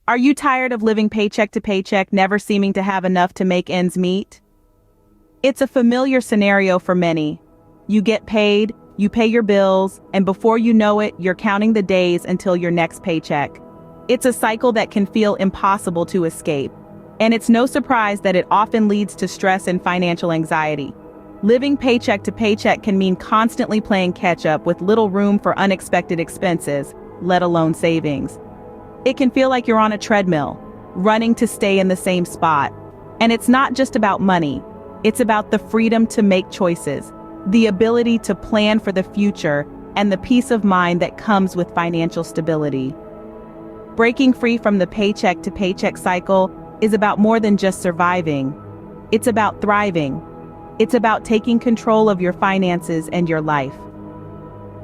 Are you tired of living paycheck to paycheck, never seeming to have enough to make ends meet? It's a familiar scenario for many. You get paid, you pay your bills, and before you know it, you're counting the days until your next paycheck. It's a cycle that can feel impossible to escape. And it's no surprise that it often leads to stress and financial anxiety. Living paycheck to paycheck can mean constantly playing catch-up with little room for unexpected expenses, let alone savings. It can feel like you're on a treadmill, running to stay in the same spot. And it's not just about money. It's about the freedom to make choices, the ability to plan for the future, and the peace of mind that comes with financial stability. Breaking free from the paycheck to paycheck cycle is about more than just surviving. It's about thriving. It's about taking control of your finances and your life.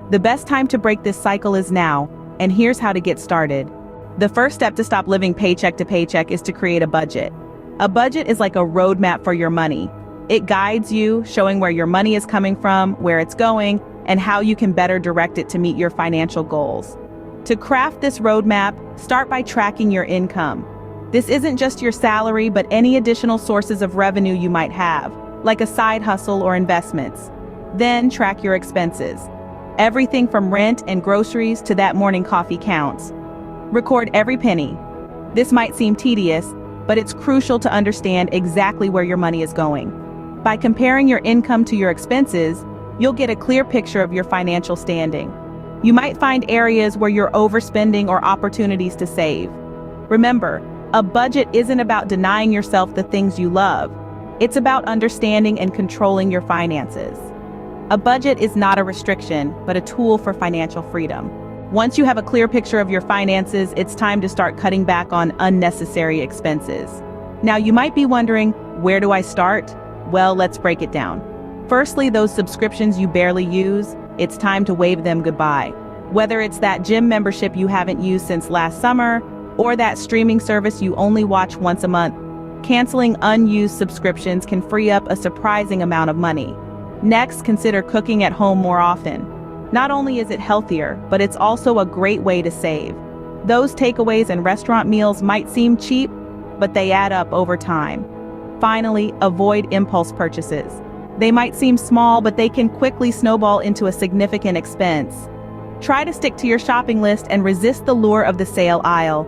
The best time to break this cycle is now, and here's how to get started. The first step to stop living paycheck to paycheck is to create a budget. A budget is like a roadmap for your money. It guides you, showing where your money is coming from, where it's going, and how you can better direct it to meet your financial goals. To craft this roadmap, start by tracking your income. This isn't just your salary, but any additional sources of revenue you might have, like a side hustle or investments. Then track your expenses. Everything from rent and groceries to that morning coffee counts. Record every penny. This might seem tedious, but it's crucial to understand exactly where your money is going. By comparing your income to your expenses, you'll get a clear picture of your financial standing. You might find areas where you're overspending or opportunities to save. Remember, a budget isn't about denying yourself the things you love. It's about understanding and controlling your finances. A budget is not a restriction, but a tool for financial freedom. Once you have a clear picture of your finances, it's time to start cutting back on unnecessary expenses. Now, you might be wondering, where do I start? Well, let's break it down. Firstly, those subscriptions you barely use, it's time to wave them goodbye. Whether it's that gym membership you haven't used since last summer, or that streaming service you only watch once a month, canceling unused subscriptions can free up a surprising amount of money. Next, consider cooking at home more often. Not only is it healthier, but it's also a great way to save. Those takeaways and restaurant meals might seem cheap, but they add up over time. Finally, avoid impulse purchases. They might seem small, but they can quickly snowball into a significant expense. Try to stick to your shopping list and resist the lure of the sale aisle.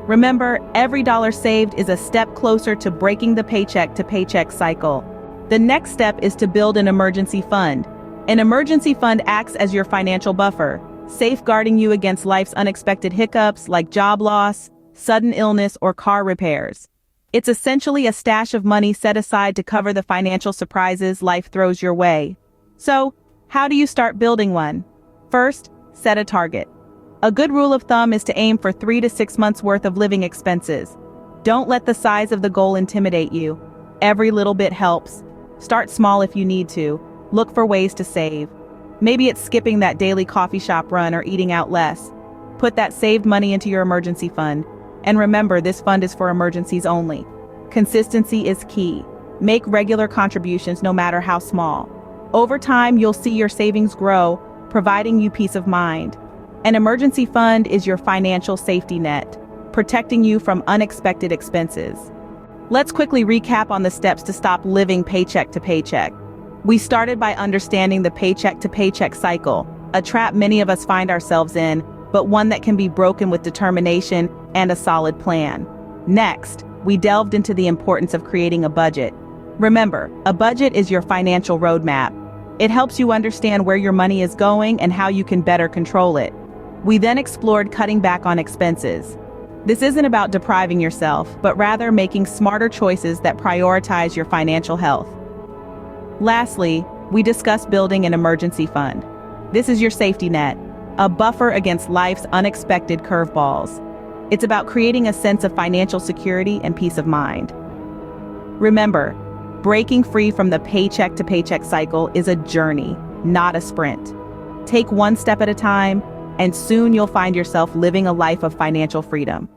Remember, every dollar saved is a step closer to breaking the paycheck to paycheck cycle. The next step is to build an emergency fund. An emergency fund acts as your financial buffer, safeguarding you against life's unexpected hiccups like job loss, sudden illness, or car repairs. It's essentially a stash of money set aside to cover the financial surprises life throws your way. So, how do you start building one? First, set a target. A good rule of thumb is to aim for 3 to 6 months worth of living expenses. Don't let the size of the goal intimidate you. Every little bit helps. Start small if you need to. Look for ways to save. Maybe it's skipping that daily coffee shop run or eating out less. Put that saved money into your emergency fund. And remember, this fund is for emergencies only. Consistency is key. Make regular contributions no matter how small. Over time, you'll see your savings grow, providing you peace of mind. An emergency fund is your financial safety net, protecting you from unexpected expenses. Let's quickly recap on the steps to stop living paycheck to paycheck. We started by understanding the paycheck to paycheck cycle, a trap many of us find ourselves in, but one that can be broken with determination and a solid plan. Next, we delved into the importance of creating a budget. Remember, a budget is your financial roadmap. It helps you understand where your money is going and how you can better control it. We then explored cutting back on expenses. This isn't about depriving yourself, but rather making smarter choices that prioritize your financial health. Lastly, we discussed building an emergency fund. This is your safety net, a buffer against life's unexpected curveballs. It's about creating a sense of financial security and peace of mind. Remember, breaking free from the paycheck to paycheck cycle is a journey, not a sprint. Take one step at a time, and soon you'll find yourself living a life of financial freedom.